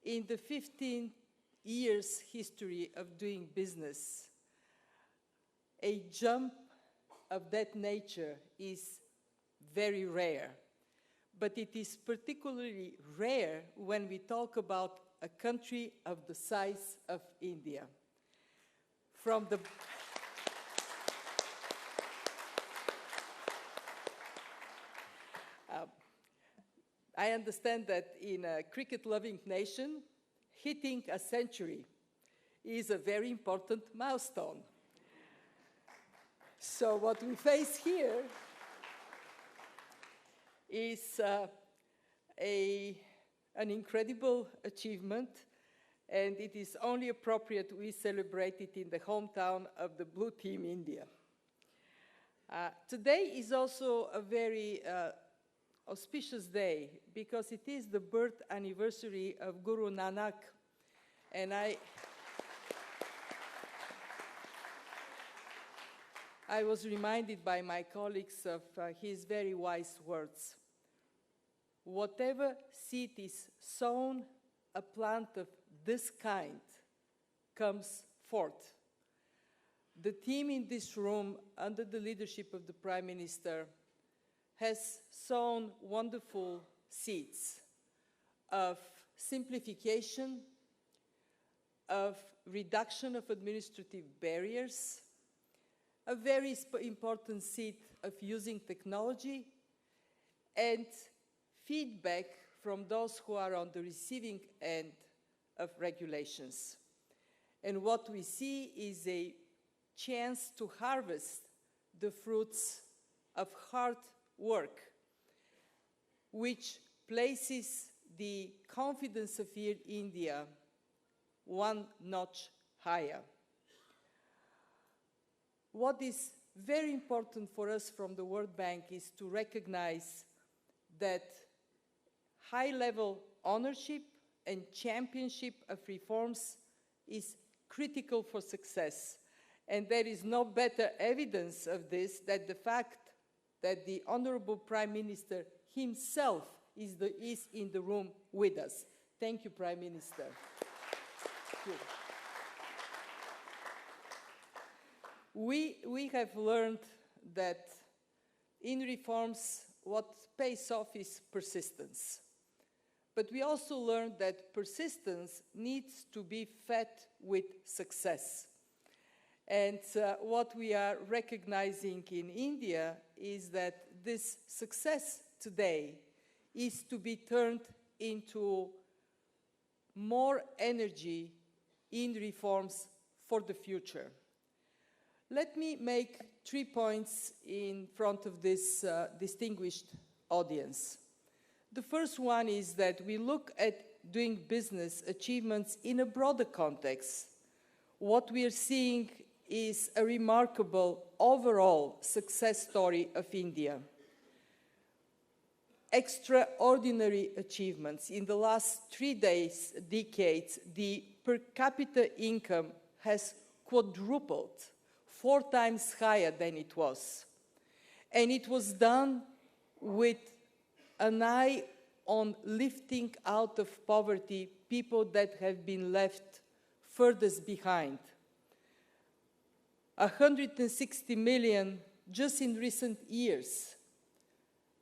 in the 15 years history of doing business, a jump of that nature is very rare. But it is particularly rare when we talk about a country of the size of India. From the I understand that in a cricket-loving nation, hitting a century is a very important milestone. So what we face here is an incredible achievement, and it is only appropriate we celebrate it in the hometown of the Blue Team India. Today is also a very auspicious day because it is the birth anniversary of Guru Nanak, and I was reminded by my colleagues of his very wise words. Whatever seed is sown, a plant of this kind comes forth. The team in this room, under the leadership of the Prime Minister, has sown wonderful seeds of simplification, of reduction of administrative barriers, a very important seed of using technology, and feedback from those who are on the receiving end of regulations. And what we see is a chance to harvest the fruits of hard work, which places the confidence of India one notch higher. What is very important for us from the World Bank is to recognize that high-level ownership and championship of reforms is critical for success. And there is no better evidence of this than the fact that the Honorable Prime Minister himself is in the room with us. Thank you, Prime Minister. We have learned that in reforms, what pays off is persistence. But we also learned that persistence needs to be fed with success. And what we are recognizing in India is that this success today is to be turned into more energy in reforms for the future. Let me make 3 points in front of this distinguished audience. The first one is that we look at doing business achievements in a broader context. What we are seeing is a remarkable overall success story of India. Extraordinary achievements. In the last 3 decades, the per capita income has quadrupled, 4 times higher than it was. And it was done with an eye on lifting out of poverty people that have been left furthest behind. 160 million just in recent years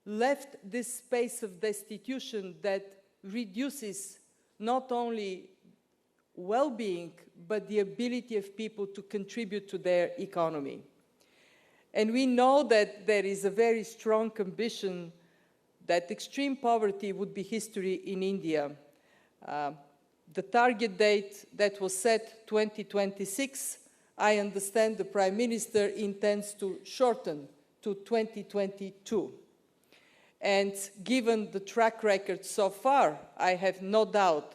left this space of destitution that reduces not only well-being, but the ability of people to contribute to their economy. And we know that there is a very strong ambition that extreme poverty would be history in India. The target date that was set, 2026, I understand the Prime Minister intends to shorten to 2022. And given the track record so far, I have no doubt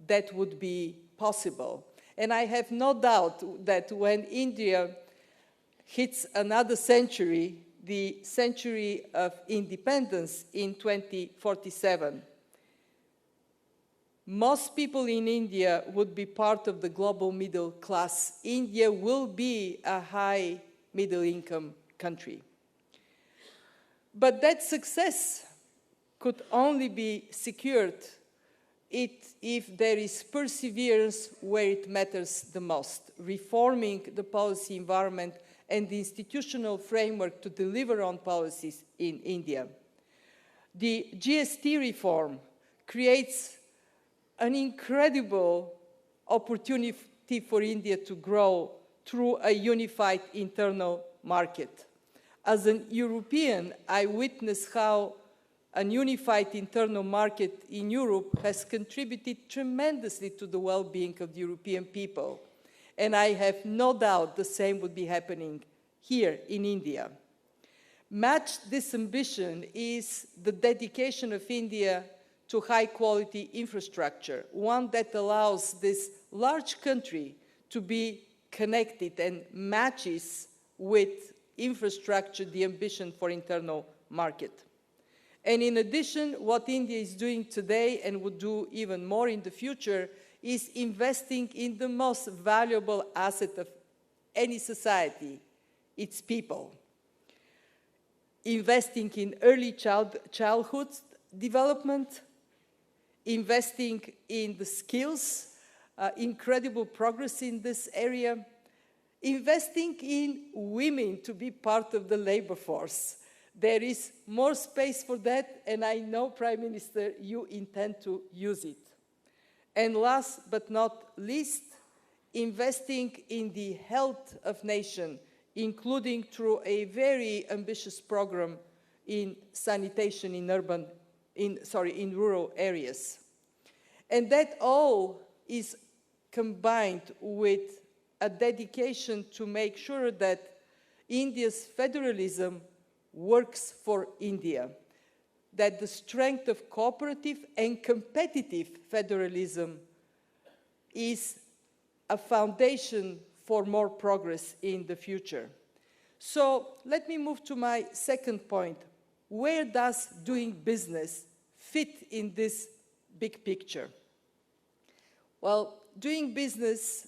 that would be possible. And I have no doubt that when India hits another century, the century of independence in 2047, most people in India would be part of the global middle class. India will be a high middle income country. But that success could only be secured if there is perseverance where it matters the most, reforming the policy environment and the institutional framework to deliver on policies in India. The GST reform creates an incredible opportunity for India to grow through a unified internal market. As an European, I witness how a unified internal market in Europe has contributed tremendously to the well-being of the European people. And I have no doubt the same would be happening here in India. Match this ambition is the dedication of India to high-quality infrastructure, one that allows this large country to be connected and matches with infrastructure the ambition for internal market. And in addition, what India is doing today and would do even more in the future is investing in the most valuable asset of any society, its people. Investing in early childhood development, investing in the skills, incredible progress in this area, investing in women to be part of the labor force. There is more space for that, and I know, Prime Minister, you intend to use it. And last but not least, investing in the health of nation, including through a very ambitious program in sanitation in rural areas. And that all is combined with a dedication to make sure that India's federalism works for India, that the strength of cooperative and competitive federalism is a foundation for more progress in the future. So let me move to my second point. Where does doing business fit in this big picture? Well, doing business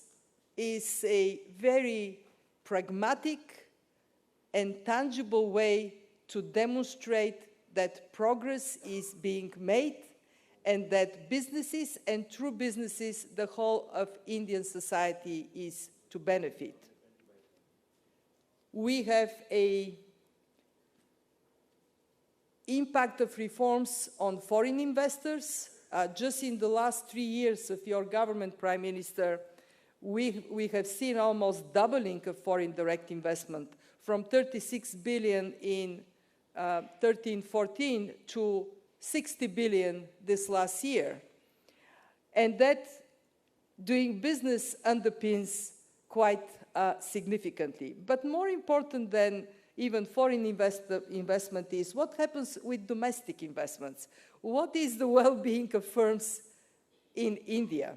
is a very pragmatic and tangible way to demonstrate that progress is being made and that businesses and through businesses, the whole of Indian society is to benefit. We have an impact of reforms on foreign investors. Just in the last 3 years of your government, Prime Minister, we have seen almost doubling of foreign direct investment from 36 billion in 13-14 to 60 billion this last year. And that doing business underpins quite significantly. But more important than even foreign investment is what happens with domestic investments. What is the well-being of firms in India?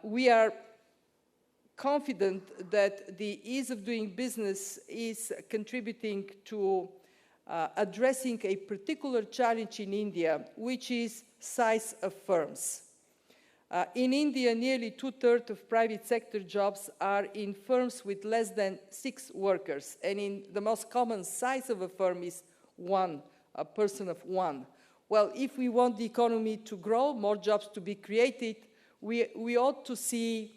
We are confident that the ease of doing business is contributing to addressing a particular challenge in India, which is size of firms. In India, nearly 2/3 of private sector jobs are in firms with less than 6 workers, and in the most common size of a firm is a person of one. Well, if we want the economy to grow, more jobs to be created, we ought to see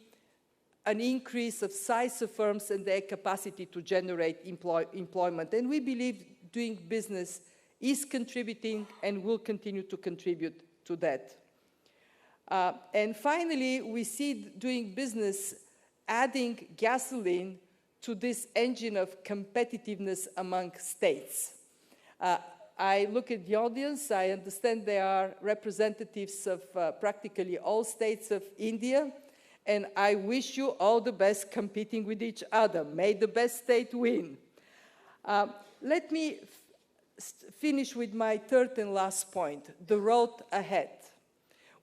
an increase of size of firms and their capacity to generate employment. And we believe doing business is contributing and will continue to contribute to that. And finally, we see doing business adding gasoline to this engine of competitiveness among states. I look at the audience. I understand there are representatives of practically all states of India, and I wish you all the best competing with each other. May the best state win. Let me finish with my third and last point, the road ahead.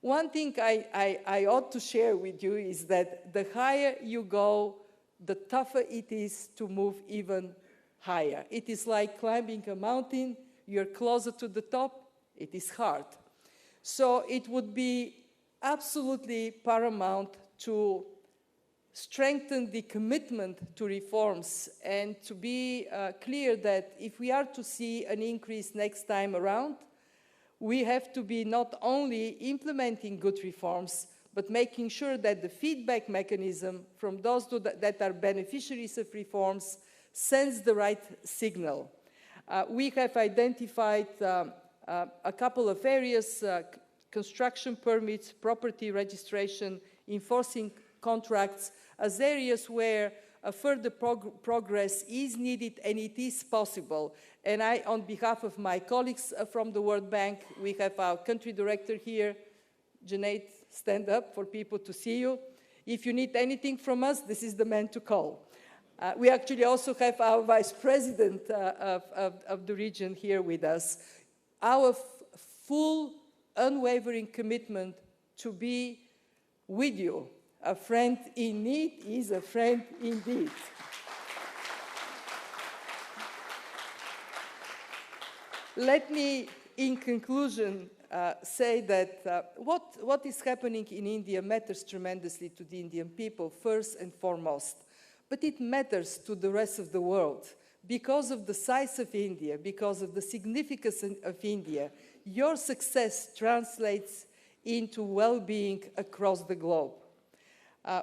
One thing I ought to share with you is that the higher you go, the tougher it is to move even higher. It is like climbing a mountain. You're closer to the top. It is hard. So it would be absolutely paramount to strengthen the commitment to reforms and to be clear that if we are to see an increase next time around, We have to be not only implementing good reforms, but making sure that the feedback mechanism from those that are beneficiaries of reforms sends the right signal. We have identified a couple of areas, construction permits, property registration, enforcing contracts, as areas where further progress is needed and it is possible. And I, on behalf of my colleagues from the World Bank, we have our country director here. Junaid, stand up for people to see you. If you need anything from us, this is the man to call. We actually also have our vice president of the region here with us. Our full, unwavering commitment to be with you. A friend in need is a friend indeed. Let me, in conclusion, say that what is happening in India matters tremendously to the Indian people, first and foremost. But it matters to the rest of the world. Because of the size of India, because of the significance of India, your success translates into well-being across the globe.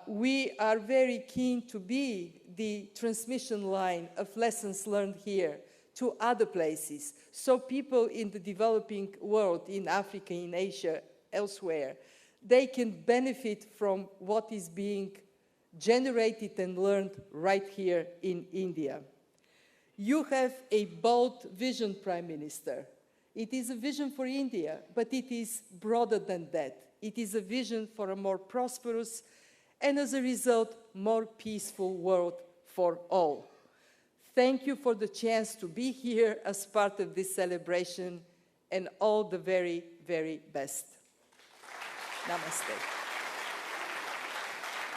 We are very keen to be the transmission line of lessons learned here to other places, so people in the developing world, in Africa, in Asia, elsewhere, they can benefit from what is being generated and learned right here in India. You have a bold vision, Prime Minister. It is a vision for India, but it is broader than that. It is a vision for a more prosperous and, as a result, more peaceful world for all. Thank you for the chance to be here as part of this celebration, and all the very, very best. Namaste.